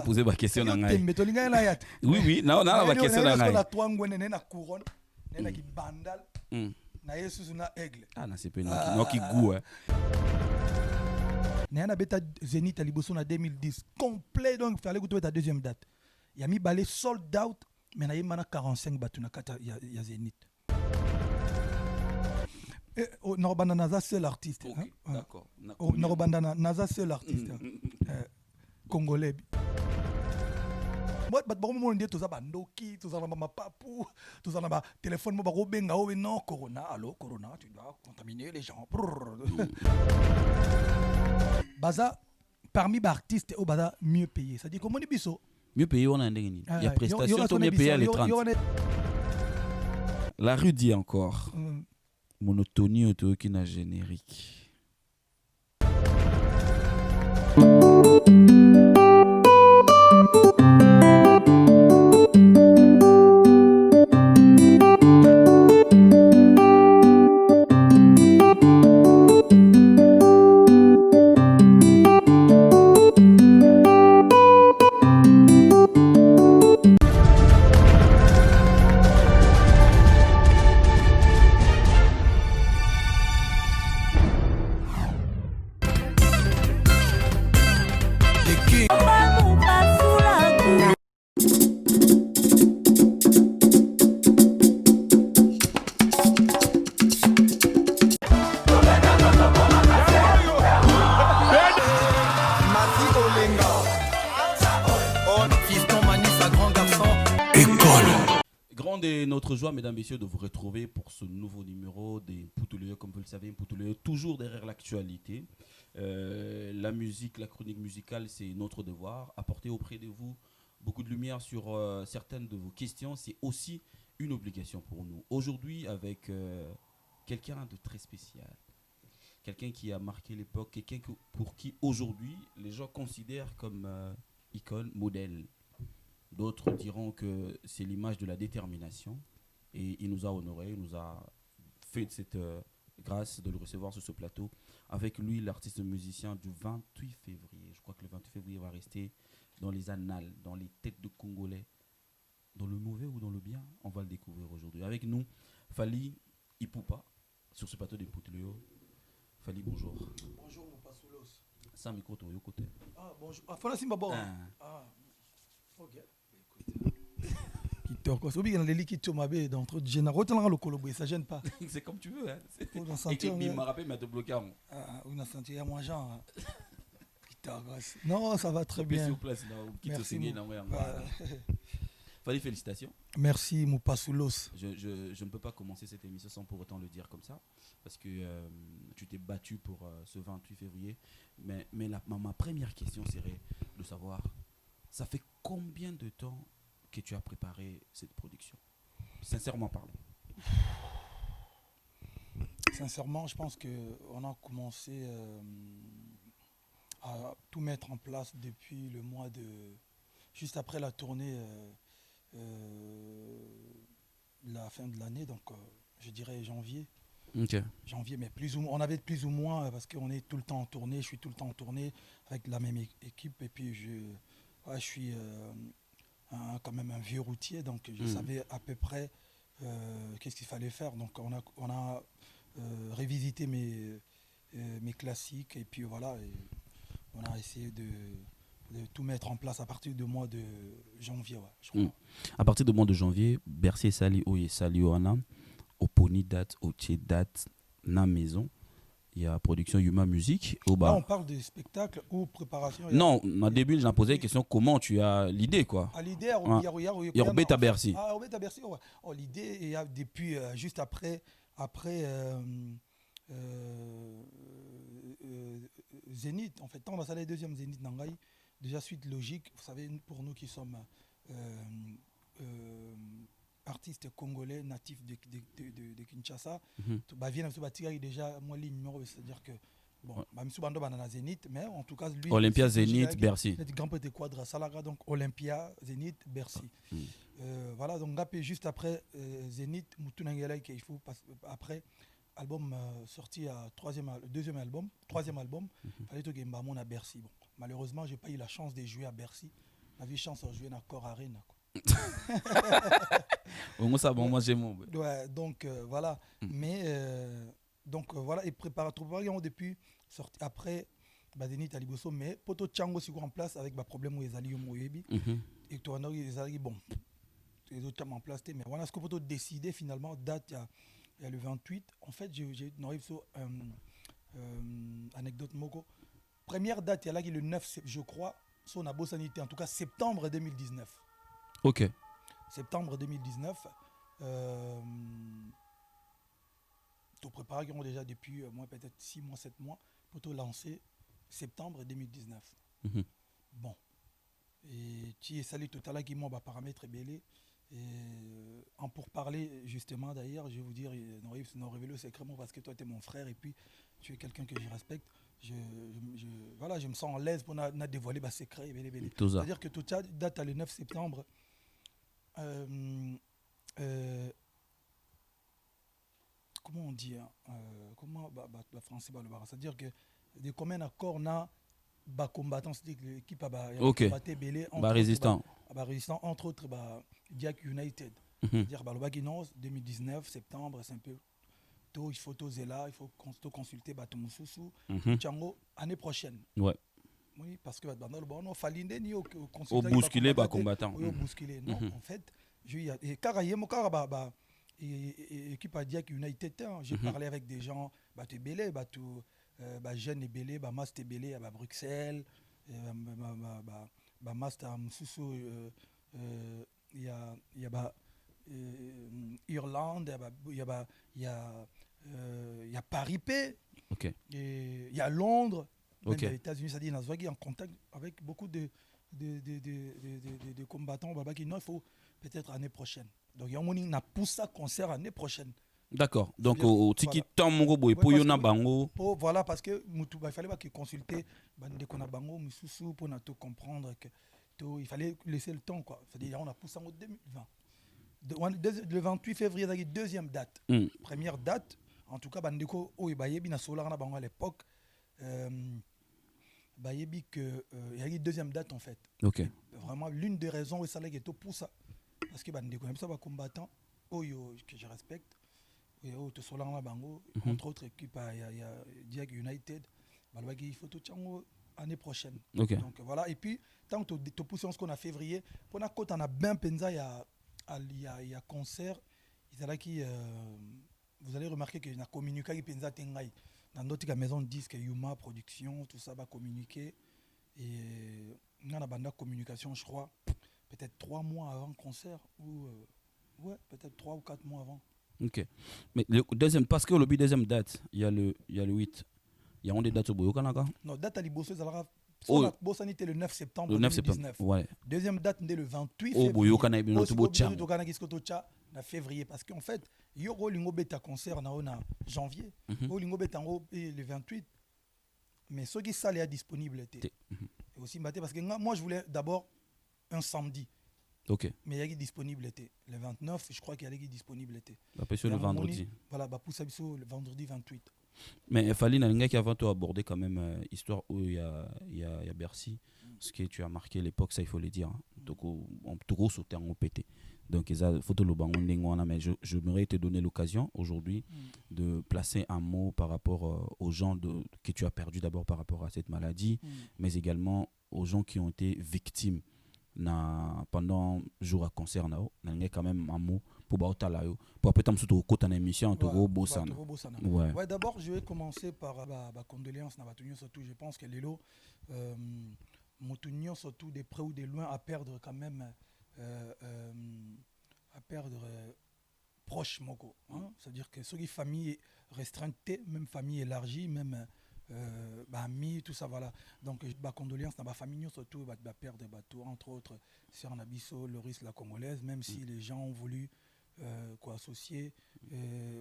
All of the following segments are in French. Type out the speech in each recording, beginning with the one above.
Poser ma question dans ngai. Oui, oui, non, ma question dans ngai. Ah, non, c'est pas une qui goût. Néana beta Zénith à Liboso en 2010 complet, donc il fallait que tu aies ta deuxième date. Il y a mis balé sold out, mais il y a 45 batuna kata ya Zénith. Norbanda Naza seul artiste. Okay, d'accord. Norbanda Naza seul artiste. Congolais. Moi, on dit tout ça, Noki, tout ça, ma papou, tout ça, ma téléphone, moi, benga, oh non, Corona, allô, Corona, tu dois contaminer les gens. Baza, parmi les artistes, au Baza, mieux payé. C'est-à-dire, comment on dit biso? Mieux payé, on a un ding. Il y a prestation, mieux payé à les 30. La rue dit encore. Monotonie auto qui n'a générique. Notre joie, mesdames, messieurs, de vous retrouver pour ce nouveau numéro des Poutouleux. Comme vous le savez, Poutouleux, toujours derrière l'actualité. La musique, la chronique musicale, c'est notre devoir. Apporter auprès de vous beaucoup de lumière sur certaines de vos questions, c'est aussi une obligation pour nous. Aujourd'hui, avec quelqu'un de très spécial, quelqu'un qui a marqué l'époque, quelqu'un pour qui aujourd'hui les gens considèrent comme icône, modèle. D'autres diront que c'est l'image de la détermination. Et il nous a honorés, il nous a fait cette grâce de le recevoir sur ce plateau. Avec lui, l'artiste musicien du 28 février. Je crois que le 28 février va rester dans les annales, dans les têtes de Congolais. Dans le mauvais ou dans le bien, on va le découvrir aujourd'hui. Avec nous, Fally Ipupa, sur ce plateau des Poutouleux. Fally, bonjour. Bonjour, mon Passoulos. Ça, micro, ton côté. Ah, bonjour. Ah, Fala Simba bon. Ah, ok. Ça gêne pas. C'est comme tu veux. Hein. Et il m'a rappelé, mais te bloqué. On a senti à moi, genre. Non, ça va très bien. Merci. Fally, félicitations. Merci, Moupasoulos. Je ne peux pas commencer cette émission sans pour autant le dire comme ça. Parce que tu t'es battu pour ce 28 février. Mais ma première question serait de savoir, ça fait combien de temps que tu as préparé cette production? Sincèrement parlant. Sincèrement, je pense qu'on a commencé à tout mettre en place depuis le mois de... Juste après la tournée, la fin de l'année, donc je dirais janvier. Okay. Janvier, mais on avait plus ou moins, parce qu'on est tout le temps en tournée, je suis tout le temps en tournée avec la même équipe, et puis je suis... quand même un vieux routier, donc je savais à peu près qu'est-ce qu'il fallait faire. Donc on a révisité mes classiques, et puis voilà, et on a essayé de tout mettre en place à partir du mois de janvier. Ouais, je crois. À partir du mois de janvier, Bercy Sali ou Sali Oana, Oponi date, Oche date, na maison. Il y a production Yuma Music. On parle de spectacle ou préparation? Non, au début, j'ai posé la question comment tu as l'idée, quoi. L'idée, il y a Robert à Bercy. Robert à Bercy, ouais. L'idée, il y a depuis, juste après Zénith, en fait, on va aller deuxième Zénith Nangaï. Déjà, suite logique, vous savez, pour nous qui sommes artiste congolais natif de Kinshasa, déjà moi ligne numéro, c'est-à-dire que bon, Zénith, mais en tout cas lui Olympia, Zénith, Bercy. Grand petit quadra Salaga, donc Olympia, Zénith, Bercy. Voilà, donc juste après Zénith, Moutounangela qu'il faut après album sorti à troisième album, fallait que Mbamon à Bercy. Bon, malheureusement, j'ai pas eu la chance de jouer à Bercy. la vie chance de jouer dans Cor Arena. Bon, ça, bon, moi, j'ai mon. Ouais, donc voilà. Mais donc voilà, et préparatoire depuis sorti après Badeni Taliboso, mais poto Tchango si en place avec ma problème où ils allaient au Moyebi. Et toi, ils allaient bon, les autres en place, mais voilà ce que poto décider finalement, date il y a le 28. En fait, j'ai anecdote Moko. Première date, il y a là qui est le 9, je crois, son abo sanité, en tout cas septembre 2019. Ok. Septembre 2019. Tout préparé déjà depuis moi peut-être 6 mois, 7 mois pour tout lancer septembre 2019. Bon. Et tu es salé tout à l'heure qui m'a paramètre belé. Et en pour parler justement d'ailleurs, je vais vous dire, non révéler secrètement parce que toi tu es mon frère et puis tu es quelqu'un que je respecte. Voilà, je me sens en l'aise pour dévoiler mes secrets. C'est-à-dire que tout ça date le 9 septembre. Comment on dit comment le français va le voir, c'est-à-dire que des communs accords na ba combattants, c'est-à-dire que l'équipe a combattu belé résistant entre autres Diak United, c'est-à-dire le Baguinos 2019 septembre, c'est un peu tôt, il faut oser là, il faut consulter Batoumoussou Tchango année prochaine. Ouais. Oui, parce que dans le bon, il fallait ni au bousculer ba combattant. Au bousculer. Non, en fait, et carrément équipe à Diak United, j'ai parlé avec des gens, tu es belé, jeune et belé, master et belé à Bruxelles, master à Moussou, il y a Irlande, il y a Paris P, il y a Londres, même les États-Unis, c'est-à-dire qu'on est en contact avec beaucoup de combattants qui non, il faut peut-être l'année prochaine. Donc il y a poussé à concert l'année prochaine. D'accord. Donc au tiki temps mon boy pour yona bango. Voilà parce que il fallait pas que consulter bande qu'on a bango Moussou pour tout comprendre que il fallait laisser le temps quoi. C'est-à-dire on a poussé en 2020. Le 28 février, c'est la deuxième date. Première date, en tout cas, Bandeko, Oyebi na Solar na bango à l'époque. Il y a une deuxième date en fait. Okay. Vraiment, l'une des raisons où ça l'a été pour ça. Parce que Bandeko, même ça, va combattant, que je respecte, entre autres équipes, il y a Diag United, il faut tout l'année prochaine. Okay. Donc voilà, et puis, tant que tu as poussé ce qu'on a février, pour la côte, on a bien pensé, il y a concert, vous allez remarquer qu'il y a communiqué avec Penza Tengai. Dans d'autres maisons de disques, Yuma, production, tout ça va communiquer. Et on a une communication, je crois, peut-être 3 mois avant le concert, ou ouais, peut-être 3 ou 4 mois avant. Ok. Mais le deuxième, parce que le deuxième date, il y a le 8. Il y a des dates au Boyokanaka? Non, date à l'Ibosso, ça était le 9 septembre. Le 9 septembre, ouais. Deuxième date, le 28 février. Au Boyokanaka, en février. Parce qu'en fait, il y aura un concert en janvier. Le 28. Mais ce qui est disponible était. Et aussi, parce que moi, je voulais d'abord un samedi. Ok. Mais il y a disponible était. Le 29, je crois qu'il y a disponible était. Le vendredi. Voilà, pour ça, le vendredi 28. Mais il fallait avant de aborder quand même histoire où il y a Bercy, ce que tu as marqué l'époque, ça il faut le dire. Donc on trop sauté en pété. Donc il faut le bangon mais je m'aurais te donné l'occasion aujourd'hui de placer un mot par rapport aux gens que tu as perdu d'abord par rapport à cette maladie, mais également aux gens qui ont été victimes pendant jour à concert quand même un mot pour peut-être surtout côté émission ouais, d'abord je vais commencer par la condoléance surtout je pense que Lelo Motunio surtout de près ou de loin à perdre quand même à perdre proche moko c'est-à-dire que ceux qui famille restreinte même famille élargie même amis, tout ça, voilà. Donc, condoléances dans ma famille, surtout, perdre entre autres, Sœur Nabiso, Loris, la Congolaise, même si les gens ont voulu associer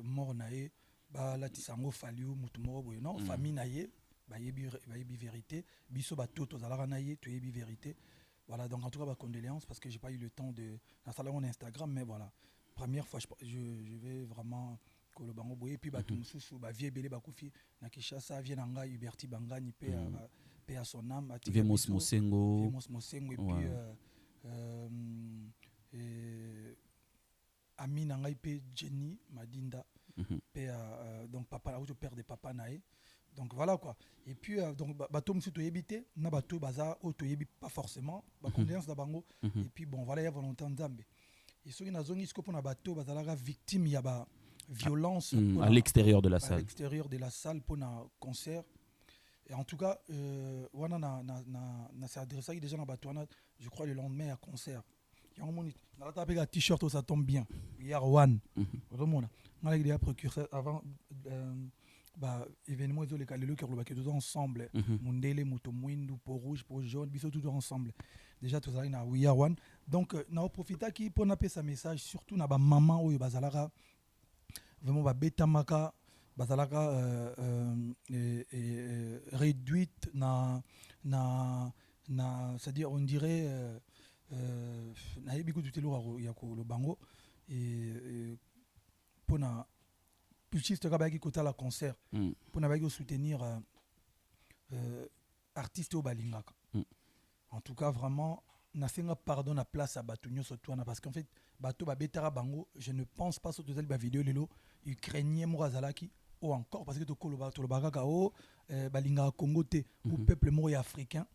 mort naé, la Tissango, Faliou, Moutoumoro, non, famille naé, yebi vérité, biso, tout aux alara naé, tu yebi vérité. Voilà, donc en tout cas, condoléances, parce que j'ai pas eu le temps d'installer mon Instagram, mais voilà, première fois, je vais vraiment. Et puis tout mususu vieux belé bakufi na Kinshasa vient nga Huberti Bangani pe paix à son âme. Vemos Mosengo. Vemos Mosengo. Et puis, Amina Ngaipe Jenny Madinda. Donc, papa, le père de papa Nae. Donc voilà quoi. Et puis, donc, bateau monsieur Toyebité, na bateau baza, Toyebi pas forcément, condoléances d'Abango. Et puis, bon, voilà, il y a volonté en Zambé. Et ceux qui n'ont pas de bateau, bazalaga victime, il y a violence à l'extérieur de la salle. À l'extérieur de la salle pour un concert. Et en tout cas, on s'est adressé déjà dans bateau, je crois le lendemain à concert. Il y a un t-shirt, ça tombe bien. Il y a one. On a déjà précurseur avant. Événement les calés qui ont tous ensemble Mundele moto mwindu pour rouge pour jaune biso tout ensemble déjà tout ça na we are one donc na profita qui pour napper sa message surtout na ba maman oyo bazalaka vraiment ba beta maka bazalaka réduite na c'est-à-dire on dirait na yebi ko tutelo ya ko le bango et pour na juste qui côté la concert pour soutenir artistes au balingaka. En tout cas vraiment n'a fait pardon à place à Batunyo surtout parce qu'en fait bato ba betara bango je ne pense pas sur la vidéo lelo ukrainien morazalaki ou encore parce que to koloba to bagaka o balingaka Congo te ou peuple moro africain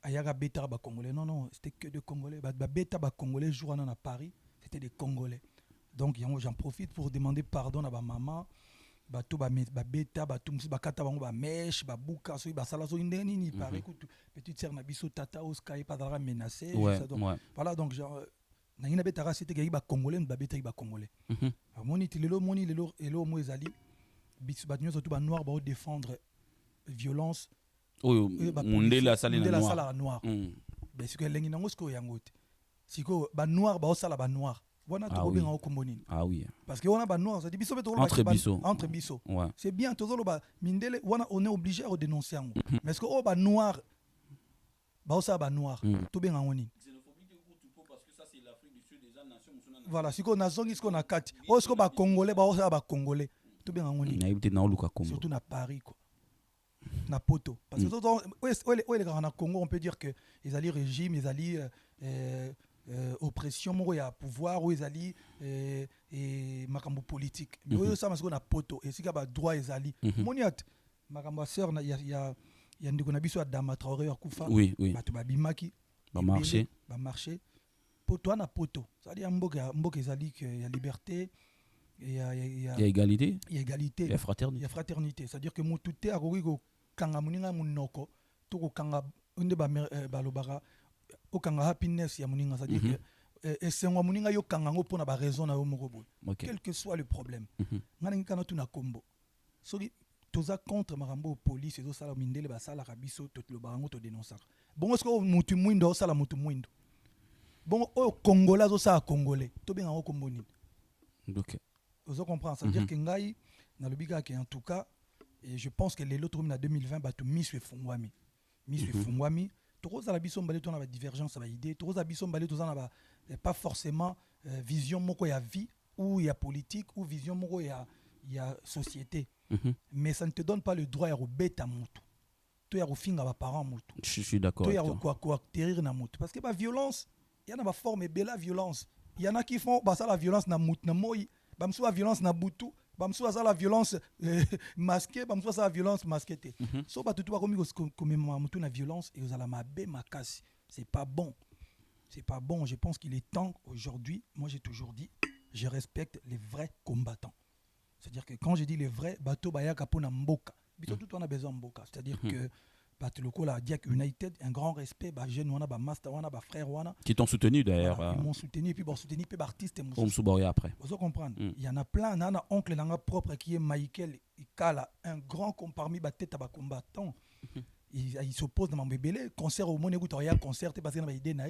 ayaka betara ba congolais non c'était que des congolais ba beta ba congolais jour à Paris c'était des congolais. Donc j'en profite pour demander pardon à ma maman bato ba beta bato musu bakata bango ba mèche ba buka so ba sala so ndeni ni par écoute petite sœur na biso tata Oscar pas dara menacé voilà donc genre na ina betara c'était que ba congolais ba beta ba congolais moni lelo mo ezali biso ba nyoso tout ba noir ba défendre violence mundela sala noir ben ce que lengi nango sko yangote siko ba noir ba sala ba noir. Ah oui. Parce que on a ba noir, ça dit biso entre biso. Ouais. C'est bien tozolo ba mindele on est obligé à dénoncer ngo. Mais est-ce que o ba noir ba osa ba noir to bien ngoni. Parce que ça c'est l'Afrique du Sud déjà nation musulmane. Voilà, siko na zongi siko na kati. O siko ba congolais ba osa ba congolais. To bien ngoni. Na yibite na oluka Congo. Surtout na Paris quoi. Na poto parce que les gars na Congo on peut dire que ils allaient régime, ils allaient oppression moko ya pouvoir ou ezali et makambo politique mais oyo ça parce qu'on a poto et sika ba droit ezali moniat makambo sœur na ya ndiko na biso ya Dama Traoré ya kufa oui bato babimaki ba marché poto na poto ça dit mboka ezali que ya liberté et il y a égalité il y a fraternité c'est-à-dire que mutu te akoki ko kanga muninga munoko to ko kanga onde ba lobaka okanga happiness ya muninga c'est-à-dire que esengo muninga yo kanga ngo pona ba raison na yo moko boy quel que soit le problème ngana ngana tuna kombo soki toza contre marambo police ezo sala mindele ba sala kabiso to lo bango to dénoncer bon est-ce que mutu mwindo sala mutu mwindo bon o congolais zo sala congolais to benga ngo kombo nini OK vous comprenez ça veut dire que ngai na lobika que en tout cas et je pense que les autres na 2020 ba to miswe fungwami tokoza la biso mbale to na ba divergence ba idée tokoza biso mbale to na ba pas forcément vision moko ya vie ou ya politique ou vision moko ya société mais ça ne te donne pas le droit ya robeta mutu to ya rofinga ba parents mutu je suis d'accord to ya quoi acquérir na mutu parce que ba violence il y en a ba forme bella violence il y en a qui font ça la violence na mutu na moi bamso la violence na butu bamso ça la violence masquée bamso ça la violence masquée so ba tutu ba komi ko mutu na violence et ozala mabe makasi c'est pas bon je pense qu'il est temps aujourd'hui moi j'ai toujours dit je respecte les vrais combattants c'est-à-dire que quand je dis les vrais bato bayaka pona mboka bito tout on a besoin mboka c'est-à-dire que bato lokola Diak United un grand respect ba jeune wana ba master wana ba frère wana qui t'ont soutenu d'ailleurs voilà, ils m'ont soutenu et puis bon soutenu puis artiste on souboria après vous comprendre il y en a plein nana oncle nanga propre qui est Michael Ikala un grand parmi ba tête ba combattant il s'oppose dans mon bébé concert au monde écoute rien concert parce que na idée na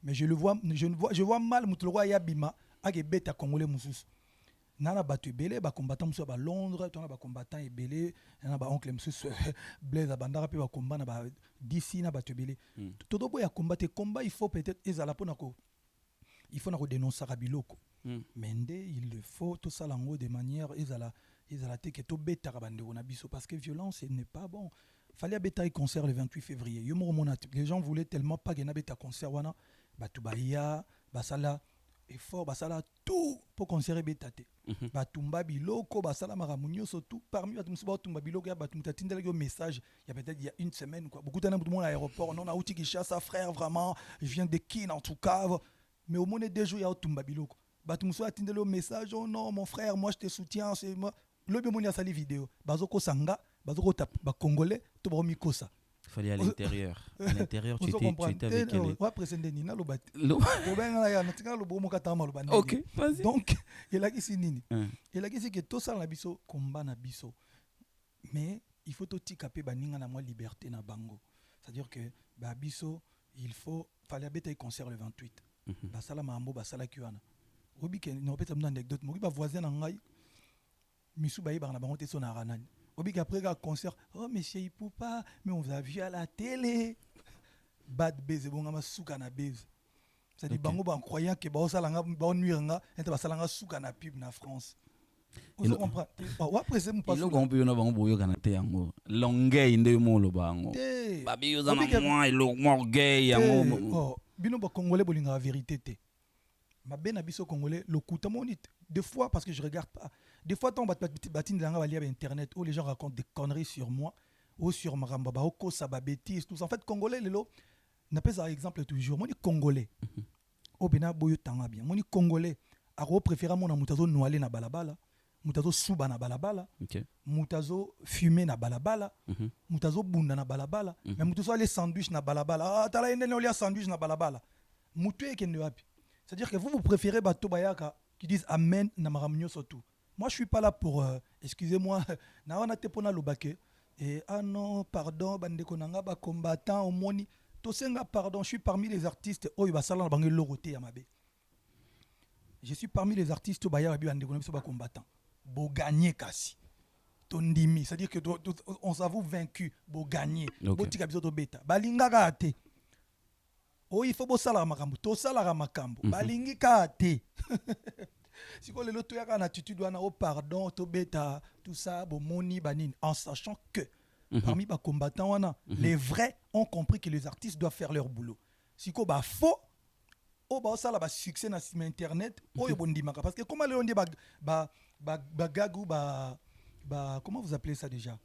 mais je vois mal mutulwa ya bima ake beta congolais mususu nana batu ebele ba combattant mususu ba Londres tona ba combattant ebele nana ba oncle mususu Blaise Abandara pe ba combat na ba d'ici na batu ebele todo boya combattre combat il faut peut-être ezala pona ko il faut na ko dénoncer biloko mais il le faut tout ça lango de manière ezala te que to beta ba ndeko na biso parce que violence ce n'est pas bon fallait abeta un concert le 28 février. Les gens voulaient tellement pas qu'il y ait un concert wana, Batubaya, Basala effort, Basala tout pour concert betate. Batumba biloko, Basala maramunyo surtout parmi Batumba Tumba biloko, Batumta tindel un message, il y a peut-être il y a une semaine quoi. Beaucoup de monde à l'aéroport, non, on a outil qui chasse sa frère vraiment, je viens de Kin en tout cas, mais au moins deux jours il y a Tumba biloko. Batumba tindel un message, oh non mon frère, moi je te soutiens, c'est moi. Le bien a sali vidéo, Bazoko Sanga, Bazoko tap, Congolais, to bromiko ça. Il fallait à l'intérieur. À l'intérieur, tu étais avec quel... Ok, vas-y. Donc, il a dit nini. Il a dit que tout ça na biso combat na biso. Mais il faut tout caper baninga na moi liberté na bango. C'est-à-dire que ba biso il faut fallait abeta concert le 28. Ba sala mambo ba sala kiwana. Obi ke no peta mna anecdote, mo ba voisin na ngai. Misu ba na bango te so na ranani. Obi après le concert, oh monsieur il peut pas, mais on vous a vu à la télé. Bad base, bon on a souka na base. C'est-à-dire bango ba croyant que ba osalanga ba nuiranga, enta ba salanga souka na pub na France. On comprend. Wa après c'est mon pas. Ilo gombe yo na bango boyo kana te yango. Longay nde mo lo bango. Babi yo za na moi ilo morgay yango. Oh, bino ba congolais bolinga la vérité te. Ma ben abiso congolais le kuta monite. Des fois parce que je regarde pas. Des fois tant batine de l'anga internet où les gens racontent des conneries sur moi ou sur Maramba ba oko ça ba bêtise tout ça. En fait congolais lelo n'a pas par exemple toujours moi ni congolais. Au bena boyo tanga bien. Moi ni congolais a préféré mon mutazo noalé na balabala, mutazo suba na balabala, mutazo fumer na balabala, mutazo bunda na balabala, mais mutazo aller sandwich na balabala. Ah tala ene no sandwich na balabala. Mutu ekende wapi? C'est-à-dire que vous préférez bato bayaka qui disent amen na maramunyo surtout. Moi je suis pas là pour excusez-moi na wana te pona lobake et ah non pardon bandeko nanga ba combattant au moni to senga pardon, je suis parmi les artistes oyo basala na bango loroté ya mabe. Je suis parmi les artistes baya bi bandeko na biso ba combattant. Bo gagner kasi. Tondimi, c'est-à-dire que on s'avoue vaincu, bo gagner. Bo tika biso to beta. Balinga ka te. Oh, il faut bosala makambo, to sala makambo. Balingi ka te. Si ko lelo to yaka na attitude wana oh pardon, to beta, tout ça, bo moni banine en sachant que parmi les combattants wana, les vrais ont compris que les artistes doivent faire leur boulot. Si ko ba faux, oh ba sala ba succès na site internet, oh yo bondimaka parce que comment le on dit ba gagou ba comment vous appelez ça déjà?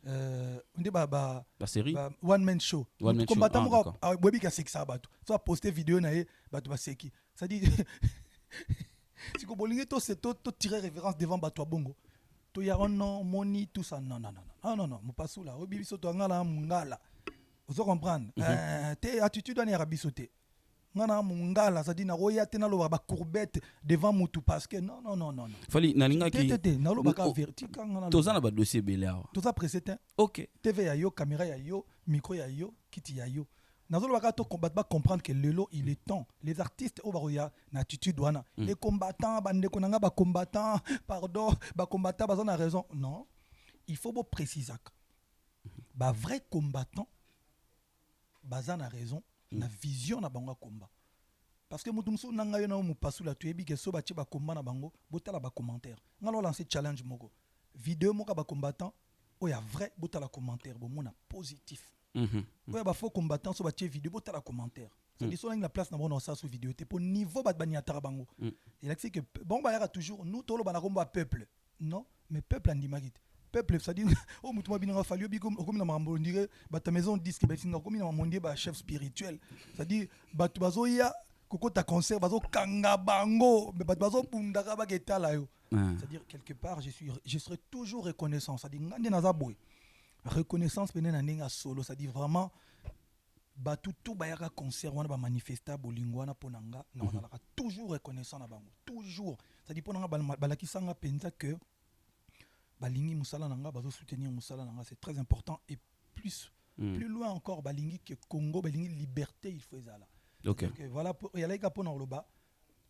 On dit la série one man show. Combattant moi webi ka sexa bato. So poster vidéo na e bato ba seki. Ça dit si ko bolingi to c'est to tirer référence devant bato bongo. To ya non moni tout ça non mo pasu la obi biso to ngala mungala. Vous comprendre? Te attitude na rabisoté. Ngana mungala ça dit na roya te na lo ba courbette devant mutu parce que non. Fali na linga ki na lo ba ka vertika ngana. To za na ba dossier belé. To ça précédent. OK. TV ya yo, caméra ya yo, micro ya yo, kiti ya yo. Nazo lo ba to combattre ba comprendre que lelo il est temps. Les artistes au baroya na attitude wana. Les combattants bandeko nanga ba combattants, pardon, ba combattants ba na raison. Non. Il faut bo préciser. Ba vrai combattant baza na raison. Na vision na bango combat parce que mutu musu nanga yo na mu pasu la tuebi ke so ba ti ba combat na bango botala ba commentaire ngalo lancer challenge moko vidéo moko ba combattant o ya vrai botala commentaire bo mona positif o ba faux combattant so ba ti vidéo botala commentaire c'est dit so na place na bona ça sur vidéo te pour niveau ba bani atara bango il a dit que bon ba yaka toujours nous tolo ba na komba peuple non mais peuple andimagite peuple ça dit oh mutu mabina nga fallu bi comme na mambo on dirait ba ta maison disque ba singa comme na mamondie ba chef spirituel ça dit batu bazo ya koko ta concert bazo kanga bango mais batu bazo bundaka ba ketala yo c'est à dire quelque part je serai toujours reconnaissant ça dit ngande na za boy reconnaissance pene na ninga solo ça dit vraiment batu tout ba yaka concert wana ba manifesta bolingo wana ponanga na on a toujours reconnaissant na bango toujours ça dit ponanga balakisanga penza que balingi musala nanga bazo soutenir musala nanga c'est très important et plus loin encore balingi que Congo balingi liberté il faut ezala. OK. Voilà pour y aller pour loba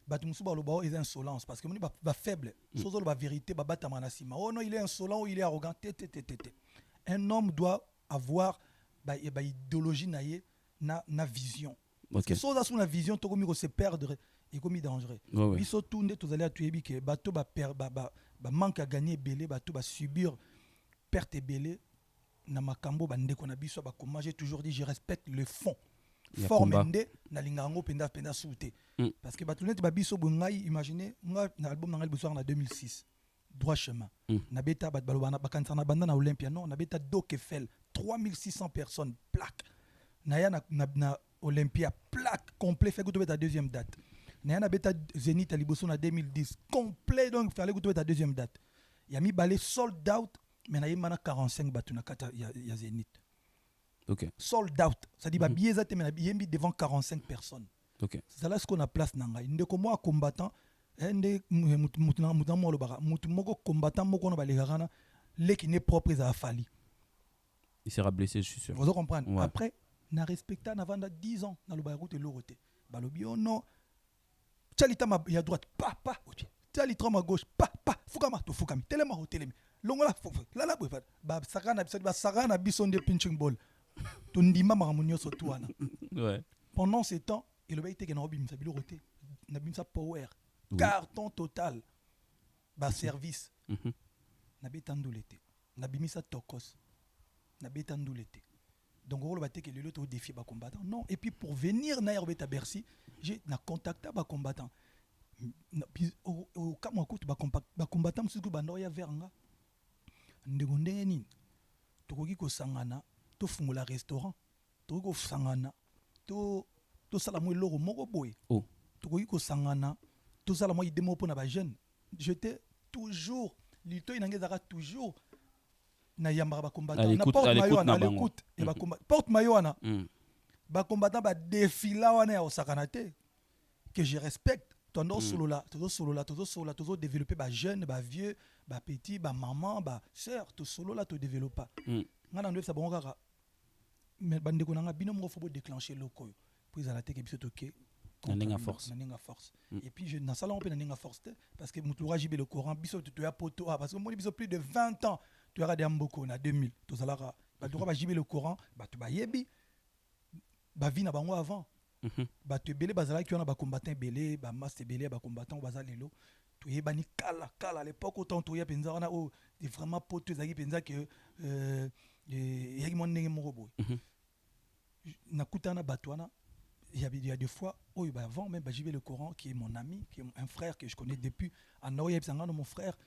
batu musuba loba est insolence parce que moni ba faible sozo ba vérité ba batama na sima. Oh non, il est insolent ou il est arrogant. Un homme doit avoir ba idéologie na vision. Parce que soza sous la vision to komi ko se perdre et komi dangereux. Biso tunde to zali atuebi que bato ba manque à gagner belé bato ba subir perte belé na makambo bandeko na biso ba comment j'ai toujours dit je respecte le fond. Forme nde na lingango penda souté parce que batulete ba biso bongai imaginez nga na album na biso en 2006 droit chemin na beta bat balobana bakanisa na banda na Olympia non na beta Doc Eiffel 3600 personnes plaque na ya na Olympia plaque complet fait que tu beta deuxième date na ya na beta Zénith à Liboso na 2010 complet donc fallait que tu beta deuxième date ya mi balé sold out mais na yema na 45 batu na kata ya Zénith. OK. Sold out. Ça dit bah billet zate mais yembi devant 45 personnes. OK. C'est là ce qu'on a place nanga. Ndeko mo combattant ende mutuna mo lobara mutu moko combattant moko na balegana leki ne propre à Fali. Il sera blessé, je suis sûr. Vous comprenez. Ouais. Après na respecta na vanda 10 ans na lobara route loroté. Balobi oh non. Tchalita ma ya droite pa. Tchalita ma gauche pa. Fukama to fukami. Telema ho telemi. Longola la bofa ba sakana biso de pinching ball to ndima maramunyo sotuana. Ouais. Pendant ce temps il a été que na bimsa biloroté na bimsa power carton total ba service na betandulete na bimisa tokos na betandulete donc on va que le lot défi ba combattant non et puis pour venir na Herbeta Bercy j'ai na contacté ba combattant au kamwa kutu ba combattant musuku ba ndoya veranga ndeko ndenge nini tokoki kosangana tofungola restaurant tokoki kosangana tosala mwa eloko moko boye tokoki kosangana tosala mwa ide moko mpona bajeune j'étais toujours lito inange ezalaka toujours na yambaka bacombattant na porte mayo wana à l'écoute porte mayo wana bacombattant badefila wana ya kosakana te que je respecte tozo solola tozo développer ba jeune ba vieux ba petit ba maman ba sœur to solola to développer ngana ndo ça bon kaka mais bandeko nanga bino mo faut déclencher loko puis à la tête que biso toke na force et puis je na sala on peut na force parce que mutu rajibe le courant biso to ya poto parce que moi biso plus de 20 ans tu as des mboko na 2000 to salara ba to ba jibe le courant ba to ba yebi ba vie na bango avant bato ebele bazalaki wana bacombattant ebele bamaster ebele bacombattant baza lelo toyebani kala à l'époque autant toya penza wana o vraiment poto ezalaki penza ke eyaki mwa ndenge moko boye nakutana bato wana il y a des fois avant même bajibe le courant qui est mon ami qui est un frère que je connais depuis ana oyebisanga no mon frère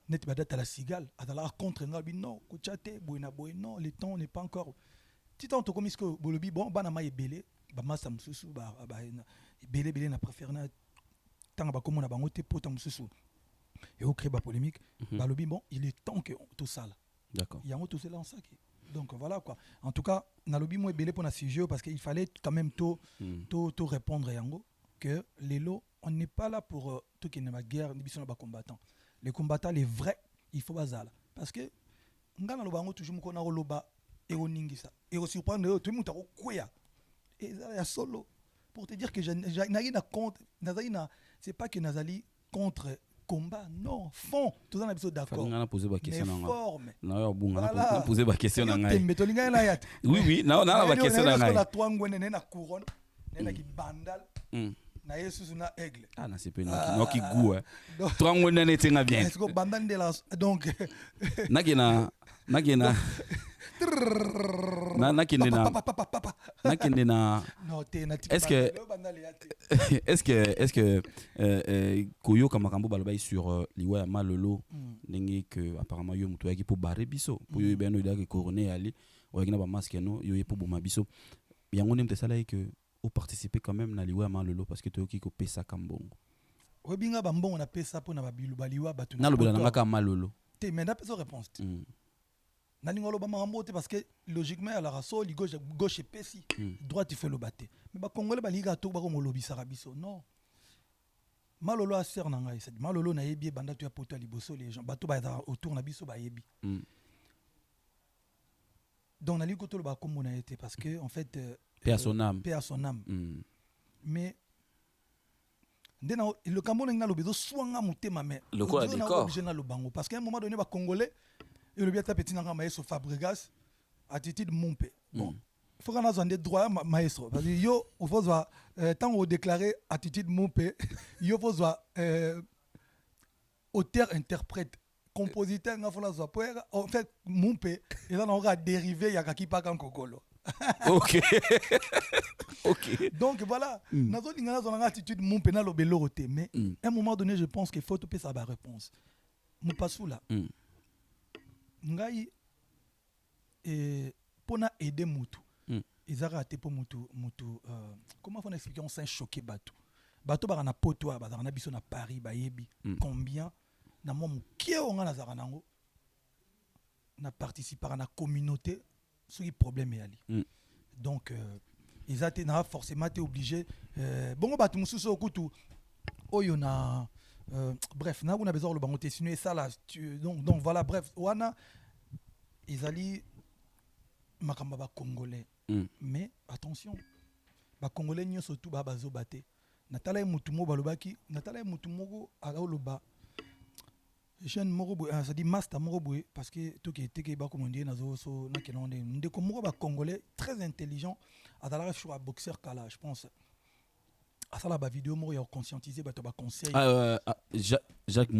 net badata la cigale azala contre nga bi non kochate boyna boy non le temps n'est pas encore titan to comme ce que bolobi bon bana ma ebele bamasa mususu ebele na préféré na tanga bakomona bango te pota mususu et au créer ba polémique balobi bon il est temps que tout ça là d'accord yango tout cela en ça donc voilà quoi en tout cas na lobi mo ebele pour na sujet parce qu'il fallait quand même tout répondre yango que lelo on n'est pas là pour tout qui n'est pas guerre ni biso na ba combattants les combattants les vrais il faut bazala parce que ngana lobango toujours mko na loba et oningisa et aussi surprendre tout muta ko kwea et ya solo pour te dire que na contre c'est pas que nazali contre combat non fond tout ça na biso d'accord on a posé ba question na forme na yo bunga na posé ba question na ngai tembe to linga na yat oui na ba question na ngai na twango na couronne na ki bandal na Yesu na aigle na c'est pas no ki goût twango na netenga bien est-ce que bandal de la donc nakina est-ce que koyo kamakambo balobai sur liwa ya malolo ndenge que apparemment yo muto yaki po bare biso po yo beno idaki couronner ali oyaki na ba masque no yo yepo boma biso yango nemte sala que au participer quand même na liwa ya malolo parce que to yoki ko pesa kambongo webinga bambongo na pesa po na babilu baliwa batu na lobela ngaka malolo te mais na pesa réponse nalingolo ba marambo te parce que logiquement à la raso li gauche et pesi droite il fait le batté mais ba congolais ba liga to ba ko lobisa rabiso non malolo a ser na ngai c'est malolo na yebi banda to ya poto liboso les gens bato ba autour na biso ba yebi donc na ligo to le ba comme on a été parce que en fait paix à son âme mais le Cameroun na lobezo swanga mutema mais le quoi d'accord parce qu'à un moment donné ba congolais et le bien petit nanga maestro Fabregas attitude Mompe bon il faut qu'on a des droits maestro parce que yo il faut voir tant on déclarer attitude Mompe yo faut voir auteur interprète compositeur nga fola zo en fait mumpe et là on va dériver ya kaki pa kan kokolo. OK. OK. Donc voilà, nazo lingana zo nga attitude mumpe na lobelo roté mais à un moment donné je pense qu'il faut topé ça ba réponse. Mupasula. Ngai pona aider mutu. Ils arrêtent pour mutu comment faut expliquer on s'est choqué bateau. Bateau ba na poto ba na biso na Paris ba yebi combien na mo mukie onga na zara nango na participer à la communauté sur les problèmes yali. Donc ils étaient forcément obligés bon bateau mususu okutu oyo na bref na on a besoin le bango tesinu ça là donc voilà bref wana ils allaient makamba ba congolais mais attention ba congolais nyo surtout ba bazo baté natala mutu mo balobaki natala mutu moko akoloba jeune moko boy ça dit master moko boy parce que tout qui était ba comme on dit nazo so na kelonde ndeko moko ba congolais très intelligent atala sur un boxeur kala je pense ça la vidéo moko ya conscientiser ba to ba conseil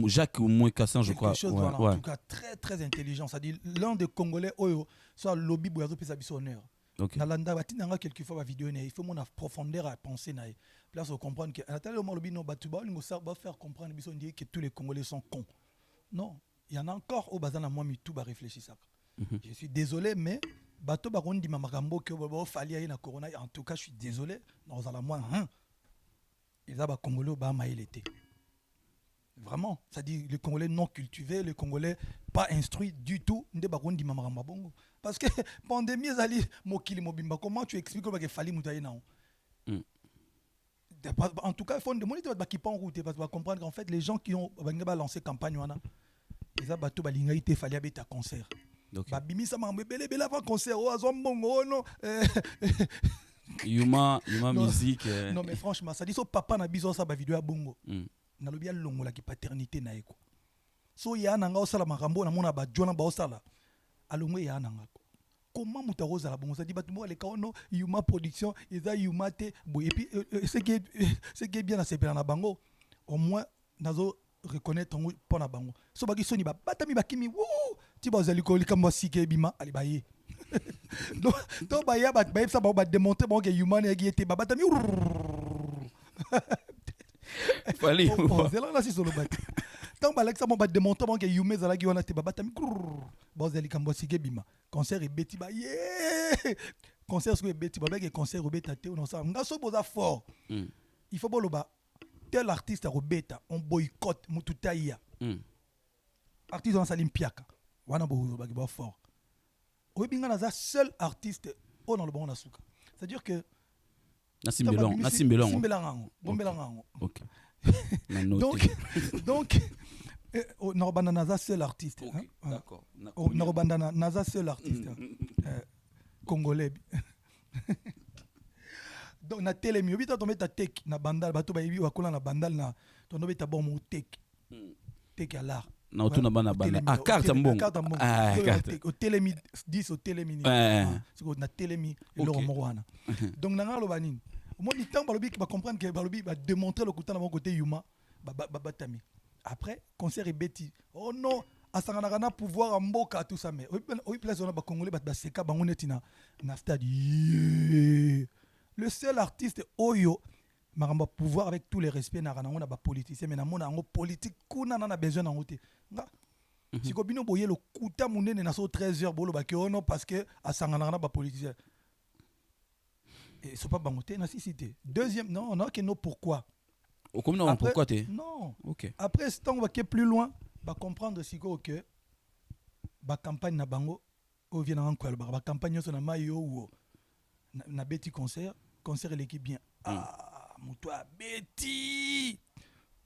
Jacques Mouekassin je crois quelque chose, voilà, en tout cas très très intelligent ça dit l'un des congolais oyo soit lobby boyazo pesa biso honneur. Okay. Nalanda batinanga quelquefois la vidéo il faut mon profondeur à penser na place au comprendre que à tel moment lobby no batuba lingo ça va faire comprendre biso dit que tous les congolais sont cons. Non, il y en a encore au bazana moi mi tout ba réfléchir ça. Je suis désolé mais bato ba rondi mamakambo que ba fali na corona en tout cas je suis désolé dans la moi ils a ba congolais ba maïlété. Vraiment, ça dit les Congolais non cultivés, les Congolais pas instruits du tout, ndé ba rondi mamakambo bongo. Parce que pandémie zali mokili mobimba comment tu expliques que fali mutaye na en tout cas il faut demander qui pas en route parce qu'on va comprendre qu'en fait les gens qui ont lancé campagne wana ils a bateau balinga ité fali abeta concert ba bimi ça m'a belé avant concert o azo mbongo non Yuma musique non mais franchement ça dit so papa na biso ça ba vidéo ya bongo na lobi ya longola ki paternité na eko so ya nanga osala makambo na mona ba jona ba osala alongo ya nanga comment mutaroza la bongo ça dit batumbo les kaono Yuma production eza Yuma te et puis ce qui est bien à ces na bango au moins nazo reconnaître pour na bango so baki soni ba batami bakimi wou ti bazali ko likambo sike bima ali baye donc to ba ya ba ça ba démontrer bon que Yuma ne était ba batami fallait c'est là si solo bat tant ba l'exa ba démontrer bon que Yuma zala ki wana te ba batami bazali kambo sike bima concert et beti ba concert sur beti ba que concert robeta te on ça ngaso boza fort il faut boloba tel artiste robeta on boycotte mututaia artiste on salim piaka wana bo ba fort obinga na za seul artiste on dans le bon nasuka c'est à dire que Nasim Belong OK donc Norbanda naza seul artiste okay, d'accord Norbanda naza seul artiste congolais donc na telemi obita tombe ta tek na bandal bato bayibi wakola na bandal na tonobe ta bon tek tek à l'art na otuna bana bana carte mbongo au telemi 10 au telemi c'est na telemi le romwana donc na ngalo banini moi du temps balobi ba comprendre que balobi ba démontrer le côté na mon côté Yuma batami après concert et beti oh non asangana na pouvoir mboka tout ça mais oui place on a ba congolais ba seka bango netina na stade le seul artiste oyo maramba pouvoir avec tous les respects na ranango na ba politicien mais na mona ngo politique kuna na besoin na ngote nga si ko bino boye le kuta munene na so 13h bolo ba ke ono parce que asangana na ba politicien et c'est pas bangoté na cité deuxième non que non pourquoi comme non pourquoi t'es non OK après ce temps on va que plus loin ba comprendre si que ba campagne na bango o vient en quoi ba campagne so na mayo ou na beti concert l'équipe bien toi Betty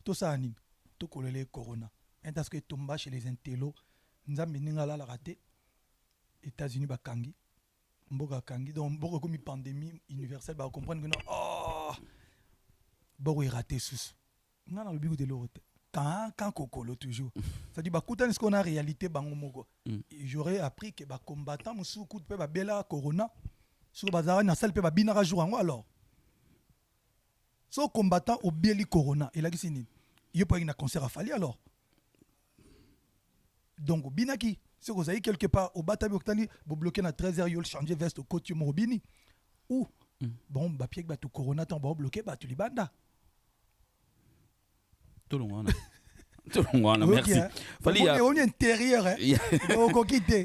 tout ça anime tout cololé corona parce que tomba chez les intello nzambe ningala la raté États-Unis ba kangi mboka kangi donc mboka comme pandémie universelle ba comprendre que non boko raté sous ngana le bigo de l'autre quand kokolo toujours ça dit ba kutani ce qu'on a réalité bango moko j'aurais appris que ba combattant musu coup pe ba bela corona sur bazara na salle pe ba binara jour alors so combattant au bieli corona et là qui c'est il y a pas une concert à Fali alors donc binaki si vous avez quelque part au batabi oktani vous bloquez na 13h yo changer veste au côté morobini ou bon ba pied ba tu corona tant ba bloquer ba tu libanda tout le monde merci. Fallait on est intérieur hein. Il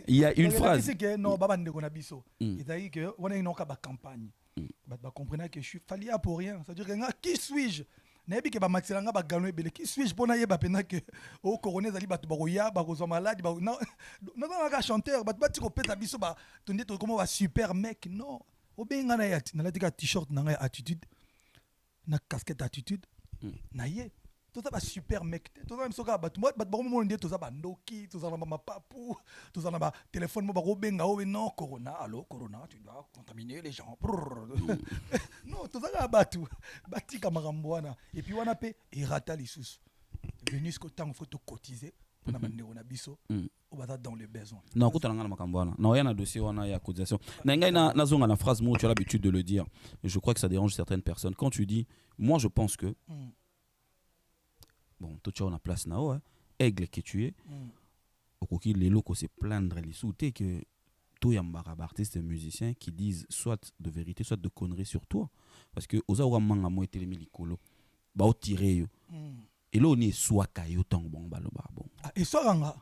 y a une phrase. C'est que non baba ndeko na biso. Il a dit que on est une campagne. Ba comprendre que je suis fallait pour rien. Ça veut dire que qui suis-je? Nayebi ke ba maxilanga ba gano ebele qui suis-je pour na yeba pena que au coroner zali ba to baroya ba ko malade ba non non chanteur ba ti ko peta biso ba tonde to comment va super mec non. O benga na yati na la tika t-shirt na attitude na casquette attitude na ye. Tout ça va super mec. Tout ça même soka bat moi bat bon monde tout ça ba ndoki, tout ça na ma papou, tout ça na ba téléphone mo ba robenga o non corona, allô corona, tu dois contaminer les gens. Non, tout ça na batu. Bati kamaramboana et puis wana pe irata lisusu. Venu ce temps faut te cotiser pour na mande on a biso. On va dans les besoins. Non, quand on a makambwana. Non, il y a un dossier on a ya cotisation. Na zonga na phrase moi tu as l'habitude de le dire. Je crois que ça dérange certaines personnes quand tu dis moi je pense que bon, toi tu as une place là-haut, aigle que tu es, au qui les locaux se plaindre les sous-té que toi y a un artiste et musicien qui disent soit de vérité, soit de conneries sur toi. Parce que aux awa manga mo été les milikolo, ba o tirer yo. Et là on est soit kayo tang bon ba lo ba bon. Et soit nga.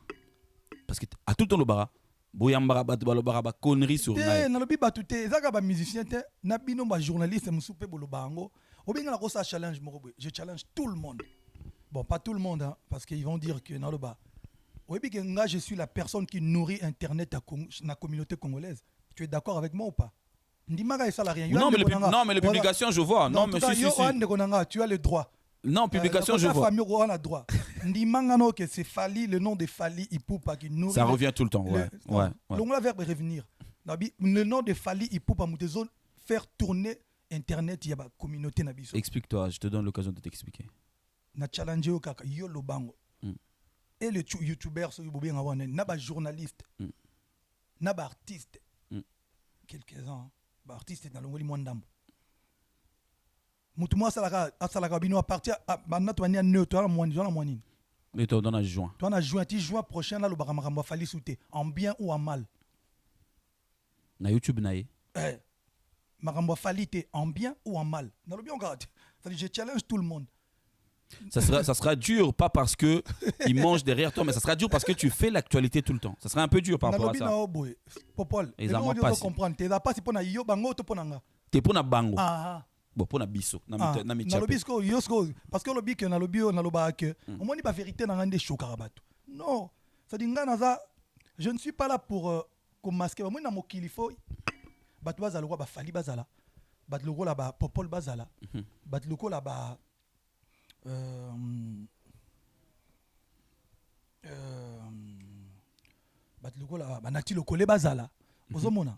Parce que à tout le temps le bara, boyambara bat ba lo bara ba conneries sur ngai. Na lobi ba tuté, zaka ba musicien té, na bino ba journaliste musupe bolo bango. Obenga ko ça challenge mo je challenge tout le monde. Bon, pas tout le monde, hein, parce qu'ils vont dire que dans le bas. Oui, je suis la personne qui nourrit Internet à la communauté congolaise. Tu es d'accord avec moi ou pas? Non, mais les publications, je vois. Non, monsieur, si. Tu as le droit. Non, publication, je vois. On a le droit. Ndimangano que c'est Fali, le nom de Fali Ipupa qui nourrit. Ça revient tout le temps, ouais. Le verbe revenir. Le nom de Fali Ipupa, faire tourner Internet, il y a la communauté. Explique-toi, je te donne l'occasion de t'expliquer. Na challenge yo kaka yo lobango et le youtubeur so bobi ngabone na ba journaliste na ba artiste quelques-uns ba artiste na longoli mwandambo mutu mwa salaka bino à partir na to nia neutre na mwani mais toi dans juin juin prochain là le baramaramba fali souté en bien ou en mal na YouTube na ye marambo fali té en bien ou en mal na lo bien regarde ça dit je challenge tout le monde. Ça sera dur, pas parce que ils mangent derrière toi, mais ça sera dur parce que tu fais l'actualité tout le temps. Ça sera un peu dur par rapport à ça. Popol, ils n'ont pas comprendre. Tu n'as pas si pour na yo bango to ponanga. T'es pour na bango. Bon pour na biso, na mi na lobisko yosko parce que lobi que na lobi na loba que au moins ni pas vérité na ngande chokarabato. Non, ça dit ngana za je ne suis pas là pour masquer. Moi na mokili fo batu bazala ba fali bazala. Bat logo là ba popol bazala. Bat logo là ba banati lokole bazala ozomona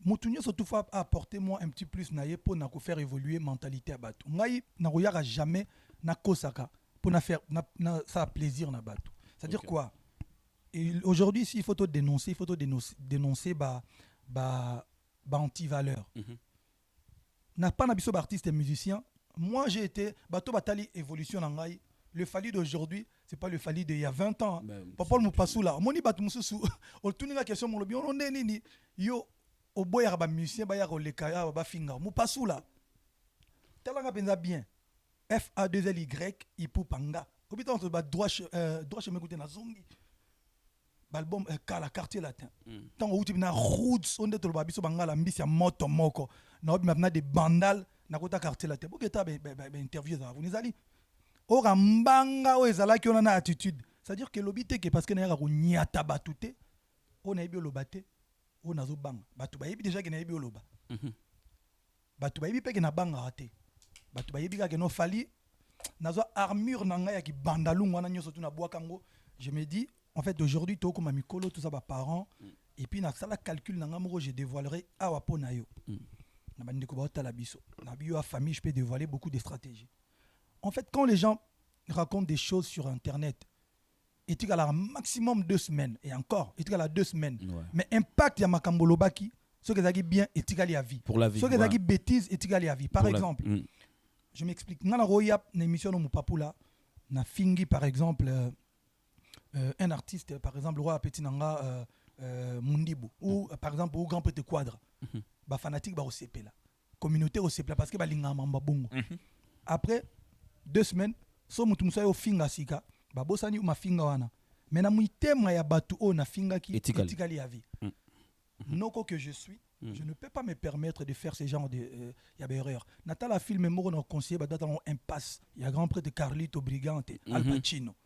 mutu nyonso tufa apporter moi un petit plus na ye pour na ko faire évoluer mentalité à batu ngai na koyaka jamais na kosaka pour na faire na ça plaisir na batu c'est à dire quoi et aujourd'hui s'il faut te dénoncer dénoncer ba anti-valeur n'a pas na biso ba artiste et musicien. Moi, j'ai été bateau batali évolution en Ngaï. Le Fali d'aujourd'hui, c'est pas le Fali d'il y a 20 ans. Papa le Moupasou là. Moni bat mususu. On tourne la question mon lobi. On est nini. Yo au boy araba musicien ba ya roleka ba finga. Moupasou là. Telanga penza bien. FA2LY Ipupanga. Obita on se bat droit chemin côté na zongi. L'album Kala quartier latin. Tant où tu na roots on est to ba biso bangala mbisi ya moto moko. Na obi maintenant des bandales. Nakota quartier la tebo geta interview za vous nizali ora mbanga o ezala ki ona na attitude c'est à dire que lobité que parce que na ko nyata batute on a bi lobate on a zo banga batu ba yebi déjà que na bi loba batu ba yebi pe que na banga raté batu ba yebi ka que no fali na zo armure na nga ya ki bandalungu na nyoso tuna bwa kango je me dis en fait aujourd'hui to comme mikolo tout ça ba parents et puis na sala calcul na nga moko je dévoilerai awa po na yo. La famille, je peux dévoiler beaucoup de stratégies. En fait, quand les gens racontent des choses sur Internet, il y a un maximum 2 semaines, et encore, il y a 2 semaines. Ouais. Mais impact, il y a Makambolo Baki, ce qui est bien, il y a vie. Pour la vie. Ce qui est bêtise, il y a vie. Par exemple, je m'explique. Dans la émission de Moupapula, na fingi, par exemple, un artiste, par exemple, Roi Petit Nanga Mundibu, ou par exemple, au Grand Petit Quadre, bah fanatique bah au CP là. Communauté au CP là, parce que bah linga mamba bongo. Après 2 semaines, so mutu musa yo finga sika, bah bosani uma finga wana. Mais na muitema ya batu o na finga ki etikali ya vie. Noko que je suis, je ne peux pas me permettre de faire ce genre de erreur. Natala film moko na conseiller ba data on impasse. Il y a grand prêtre Carlito Brigante, Al Pacino.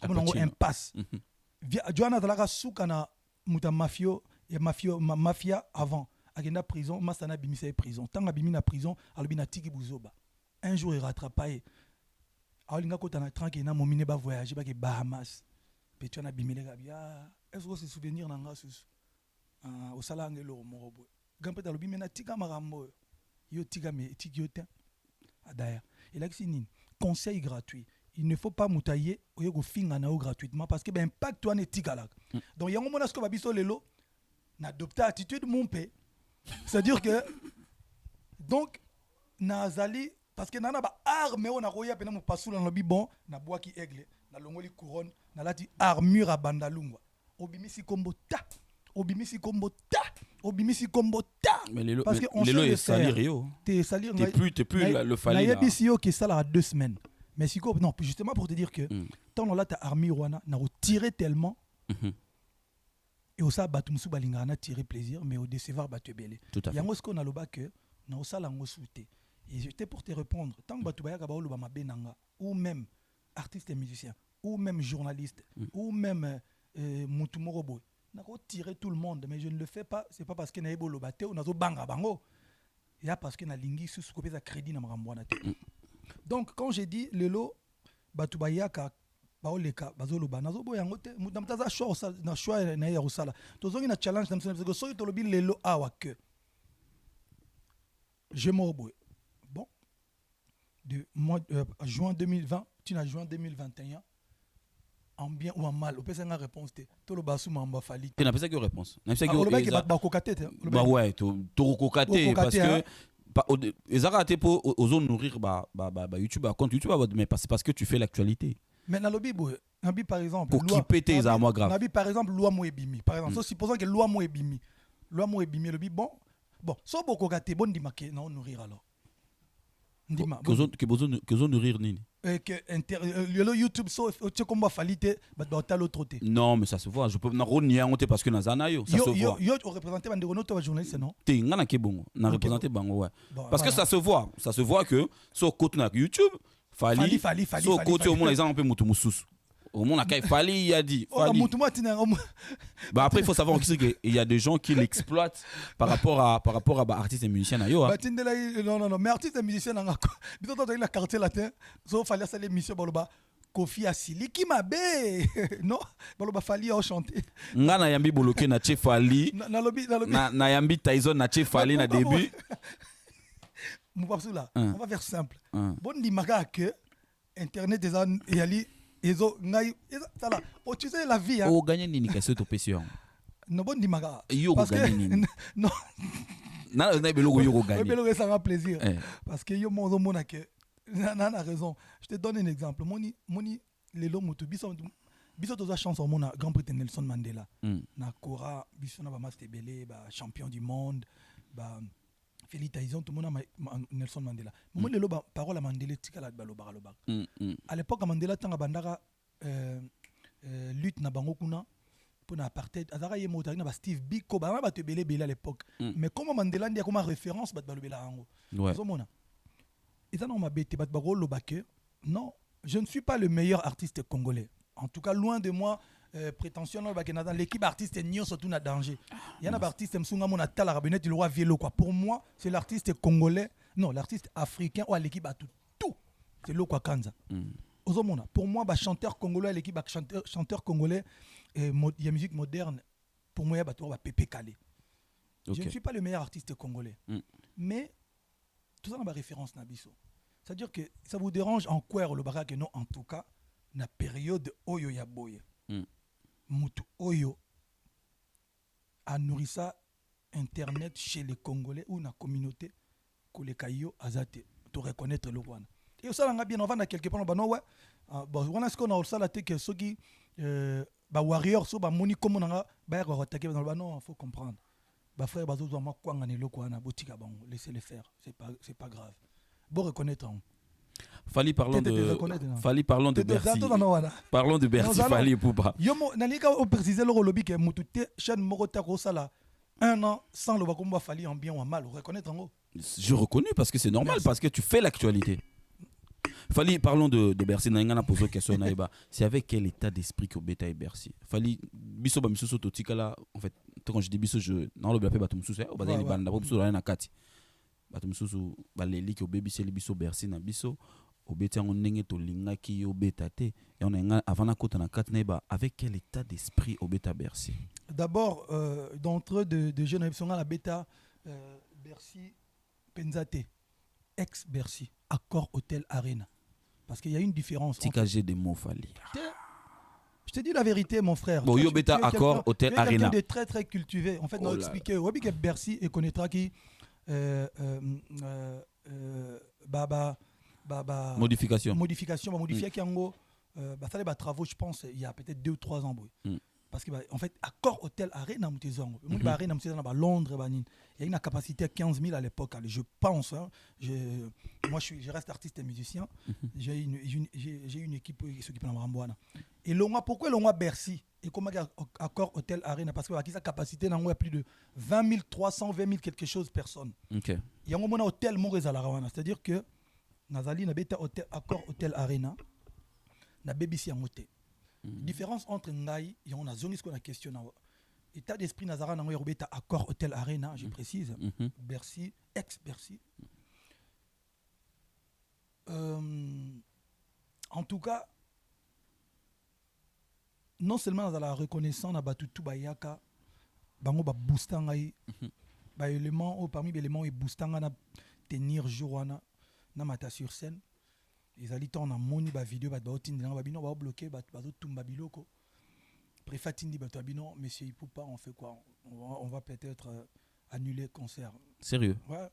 Comme on impasse. Joana Dalaka souka na muta mafio et mafia avant. Agenda prison, masana bimisa prison. Tanga bimi na prison, alobina tiki buzoba. Un jour il rattrape. Alinga kota na tranquille na momine ba voyager ba ke Bahamas. Petu na bimile gabia. Est-ce que c'est souvenir nanga susu? Au sala ngelo morobo. Gampe talobi mena tika marambo. Yo tika me tiki yotin. Adaya. Et là c'est nini? Conseil gratuit. Il ne faut pas moutailler au finga na gratuitement parce que ben impact toi ne tika là. Donc yango mona sko babiso lelo na adopter attitude mon père. C'est-à-dire que donc nazali parce que nana ba arme on a roya pena mo pasula no bi bon na bois qui aigle na longoli couronne na lati armure à bandalungwa obimisi kombo ta obimisi kombo ta obimisi kombo ta mais les parce que on sait le salir yo t'es salir t'es plus le fali na yebisi yo qui ça là 2 semaines mais siko non justement pour te dire que tant là ta armure wana na tirer tellement et au ça batu musu balinga na tirer plaisir mais au décevoir batu belé yango ce qu'on a loba que na au ça la ngosouté. Et j'étais pour te répondre, tant que batu bayaka ba oloba mabe nanga ou même artiste et musicien ou même journaliste ou même mutu moko boy na ko tirer tout le monde mais je ne le fais pas, c'est pas parce que na ebo loba te ou nazo banga bango. Il y a parce que na lingi sous ko pesa crédit na makambo na te. Donc quand j'ai dit lelo batu bayaka baoleka bazoloba nazo boya ngote mutaza choix na choix na ya rusala tozongi na challenge na parce que soki tolobi lelo awa que je m'oboy bon de mois juin 2020 tu n'as juin 2021 en bien ou en mal au pesa nga réponse te toloba suma mba fali tu n'as pas ça que réponse na ça que ba kokate bah ouais to kokate parce que ezaka te po ozo nourrir ba YouTube compte YouTube mais parce que tu fais l'actualité. Mais dans le Bible, par exemple, pour qui péter les armoires graves. Par exemple, loi Moebimi. Par exemple, supposons que loi Moebimi, le Bible, bon, so beaucoup gâté, bon dimaké, non nourrir alors. Ndima. Que besoin nourrir nini. Que le YouTube so tu combat falité, bah dans l'autre côté. Non, mais ça se voit. Je peux na ronier honte parce que na zana yo, ça se voit. Yo représenter bande renault toi journaliste non. Te ngana ke bongo, na représenter bango ouais. Parce que ça se voit que so côté na YouTube Fali so côté au moins les gens un peu mutu mususu au moins la Fali il a dit Fali bah après il faut savoir aussi qu'il y a des gens qui l'exploitent par rapport à bah, artistes et musiciens yo non mais artistes et musiciens nanga bito to la quartier latin so Fali ça l'émission baloba Kofi Asili qui m'a bé non baloba Fali a chanté ngana yambi boloké na che Fali na yambi Tyson na che Fali na début. On va faire simple. Bon dimaga que internet et ali ezo ngai ça là tu sais la vie hein. O gagner nini ka seto pression. No bon dimaga parce que non na belogo yo gagner. Belogo ça va plaisir parce que yo mo mona que na raison. Je te donne un exemple. Moni lelo mutu biso toza chance au mona Grand Prix Nelson Mandela. Na Kora biso na ba master belé ba champion du monde ba Félix Tyson, tout le monde a Nelson Mandela. Moi, le parole à Mandela, tika la baloba. À l'époque, Mandela tanga bandara lutte na bango kuna pour l'apartheid. Azara ye motari na ba Steve Biko, ba te belé à l'époque. Mais comment Mandela ndi comme référence bat balobela ango. Zomona. Et ça non ma bête bat bagolo bake. Non, je ne suis pas le meilleur artiste congolais. En tout cas, loin de moi. Prétention dans l'équipe artiste est surtout na danger. Il y a un artiste msunga mona tala rabenet le roi vélo quoi. Pour moi, c'est l'artiste congolais, non, l'artiste africain ou à l'équipe à tout. C'est lo quoi Kanza. Ozomona. Pour moi, chanteur congolais à l'équipe chanteur congolais il y a musique moderne. Pour moi, il y a Pépé Calé. Je ne suis pas le meilleur artiste congolais. Mais tout ça dans ma référence nabiso. C'est-à-dire que ça vous dérange en quoi le barak non en tout cas na période oyo ya boye. Mutu oyo a nourri ça internet chez les Congolais ou na communauté que les caillots azate to reconnaître le rwanda et ça l'a bien on va quelque part bah non ouais bon on a ce qu'on a ça la que ceux qui Bah warrior so bah moni comme on a bah attaquer dans le non, faut comprendre. Bah frère bazo zo ma kwanga ne loko na botika bango, laissez les faire, c'est pas grave. Bon reconnaître. Fali parlons de Bercy. Parlons de Bercy Fali Poupa. Yo mo nalika o préciser le lobby que mutute chaîne morota ko sala 1 an sans le bakomba Fali en bien ou en mal, reconnaître en. Je reconnais parce que c'est normal. Merci. Parce que tu fais l'actualité. Fali, parlons de Bercy. N'a posé une question. C'est avec quel état d'esprit que Beta et Bercy. Fali, biso ba miso totika là. En fait, quand je dis biso, je non le blape batum sous. Au bazali banda biso dans la kati. Batum sous baleli que baby c'est biso Bercy na biso. Au Beta on nenge to linga ki au Beta te. Et on a avant na kota na kati na avec quel état d'esprit au Beta Bercy. D'abord, d'entre eux de jeunes sont à la Beta Bercy Penzate, ex-Bercy, Accor Hôtel Arena. Parce qu'il y a une différence. TKG des mots Fali. Je te dis la vérité, mon frère. Bon, yo Beta Accor Hôtel Arena. Quelqu'un de très très cultivé. En fait, on a expliqué. Oui, que Bercy et connaîtra qui. Modification. Modifier qui en gros. Ça les travaux, je pense, il y a peut-être 2 ou 3 ans. Parce que en fait Accor Hôtel Arena Arena à Londres il y a une capacité à 15 000 à l'époque, je pense moi je reste artiste et musicien. J'ai une équipe qui s'occupe de Rambouana et pourquoi l'on a Bercy et comment Accor Hôtel Arena parce que sa capacité il y a plus de 20 300 20 000 quelque chose personnes. Il y a un hôtel c'est-à-dire que Nazali na beta hôtel Accor Hôtel Arena na BBC en hôtel. Différence entre Ngaï et on a zone ce qu'on a questionné. État d'esprit Nazara na Robeta Accor Hôtel Arena, je précise. Bercy, ex-Bercy. En tout cas, non seulement dans la reconnaissance na batutu bayaka, bango ba boostanga yi, ba élément parmi les éléments et boostanga na tenir jourwana na mata sur scène. Les habitants ont moni ba vidéo ba otindina ba bino ba bloqué ba tumba biloko préfatindi ba monsieur il peut pas on fait quoi on va peut-être annuler le concert. Sérieux? Ouais,